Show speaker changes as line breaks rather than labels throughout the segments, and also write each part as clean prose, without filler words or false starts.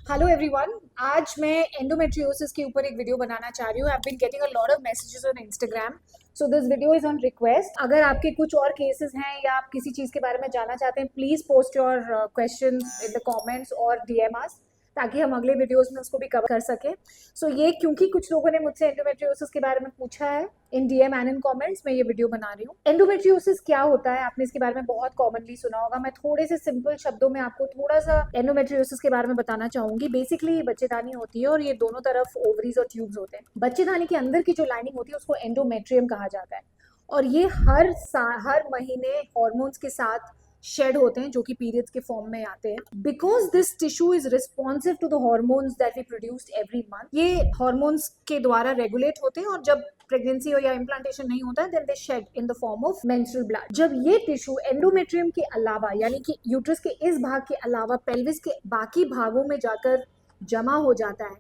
Hello everyone. आज मैं endometriosis के ऊपर एक वीडियो बनाना चाह रही हूँ। I have been getting a lot of messages on Instagram, so this video is on request. अगर आपके कुछ और केसेस हैं या आप किसी चीज़ के बारे में जानना चाहते हैं, please post your questions in the comments और डीएम अस, ताकि हम अगले वीडियोस में उसको भी कवर कर सकें। सो ये क्योंकि कुछ लोगों ने मुझसे एंडोमेट्रियोसिस के बारे में पूछा है इन डीएम एंड इन कमेंट्स, मैं ये वीडियो बना रही हूँ। एंडोमेट्रियोसिस क्या होता है, आपने इसके बारे में बहुत कॉमनली सुना होगा। मैं थोड़े से सिंपल शब्दों में आपको थोड़ा सा एंडोमेट्रियोसिस के बारे में बताना चाहूंगी। बेसिकली ये बच्चेदानी होती है और ये दोनों तरफ ओवरीज और ट्यूब्स होते हैं। बच्चेदानी के अंदर की जो लाइनिंग होती है उसको एंडोमेट्रियम कहा जाता है, और ये हर महीने हॉर्मोन्स के साथ शेड होते हैं जो कि पीरियड्स के फॉर्म में आते हैं। Because this tissue is responsive to the hormones that we produced every month. ये हॉर्मोन्स के द्वारा रेगुलेट होते हैं, और जब प्रेगनेंसी हो या इम्प्लांटेशन नहीं होता है, then they shed in the form of menstrual blood. जब ये टिश्यू एंडोमेट्रियम के अलावा, यानी कि यूट्रस के इस भाग के अलावा पेल्विस के बाकी भागों में जाकर जमा हो जाता है,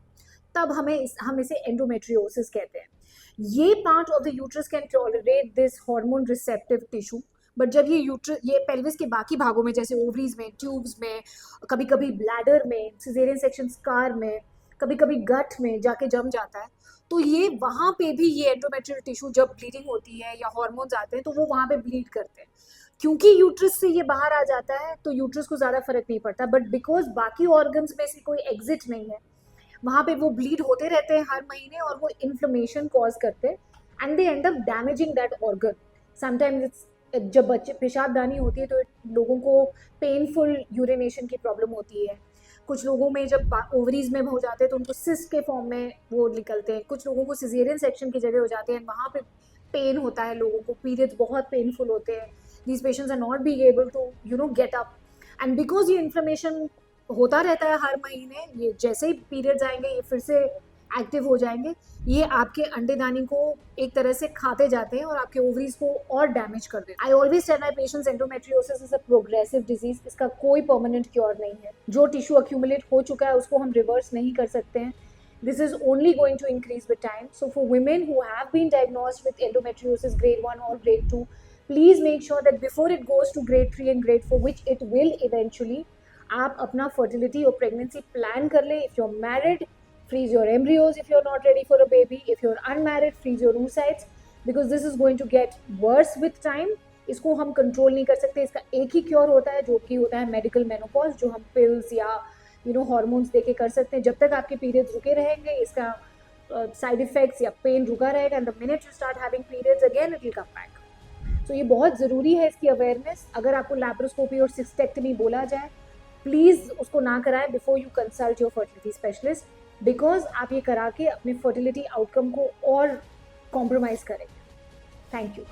तब हम इसे एंडोमेट्रियोसिस कहते हैं। ये part of the uterus can tolerate this hormone receptive tissue, but जब ये पेल्विस के बाकी भागों में, जैसे ओवरीज में, ट्यूब्स में, कभी कभी ब्लैडर में, सिजेरियन सेक्शन स्कार में, कभी कभी गट में जाके जम जाता है, तो ये वहाँ पे भी ये एंडोमेट्रियल टिश्यू जब ब्लीडिंग होती है या हॉर्मोन्स आते हैं तो वो वहाँ पे ब्लीड करते हैं। क्योंकि यूट्रस से ये बाहर आ जाता है तो यूट्रस को ज़्यादा फर्क नहीं पड़ता, बट बिकॉज बाकी ऑर्गन्स में से कोई एग्जिट नहीं है, वहाँ पे वो ब्लीड होते रहते हैं हर महीने, और वो इन्फ्लेमेशन कॉज करते हैं and they and up damaging that organ. Sometimes it's, जब बच्चे पेशाबदानी होती है तो लोगों को पेनफुल यूरिनेशन की प्रॉब्लम होती है। कुछ लोगों में जब ओवरीज में हो जाते हैं तो उनको सिस्ट के फॉर्म में वो निकलते हैं। कुछ लोगों को सिजेरियन सेक्शन की जगह हो जाते हैं, वहाँ पे पेन होता है लोगों को, पीरियड्स बहुत पेनफुल होते हैं। These patients are not being able to get up, and because ये इन्फ्लेमेशन होता रहता है हर महीने, ये जैसे ही पीरियड्स आएंगे ये फिर से एक्टिव हो जाएंगे। ये आपके अंडेदानी को एक तरह से खाते जाते हैं और आपके ओवरीज को और डैमेज कर देते हैं। I always tell my patients, endometriosis is a progressive disease, इसका कोई परमानेंट क्योर नहीं है। जो टिश्यू अक्यूमुलेट हो चुका है उसको हम रिवर्स नहीं कर सकते हैं। This is only going to increase with time. So for women who have been diagnosed with endometriosis grade 1 or grade 2, please make sure that before it goes to grade 3 and grade 4, which it will eventually, आप अपना fertility और pregnancy plan कर लें। If you're married, freeze your embryos if you're not ready for a baby. If you're unmarried, freeze your oocytes, because this is going to get worse with time. इसको हम control नहीं कर सकते। इसका एक ही cure होता है, जो कि होता है मेडिकल मेनोपॉज, जो हम पिल्स या हॉर्मोन्स देके कर सकते हैं। जब तक आपके पीरियड्स रुके रहेंगे, इसका साइड इफेक्ट्स या पेन रुका रहेगा, and the minute you start having periods again it will come back. So ये बहुत ज़रूरी है, इसकी अवेयरनेस। अगर आपको लैप्रोस्कोपी और सिस्टेक्टमी बोला जाए, प्लीज़ उसको ना कराएं before you consult your fertility specialist, because आप ये करा के अपने फर्टिलिटी आउटकम को और कॉम्प्रोमाइज़ करेंगे। Thank you.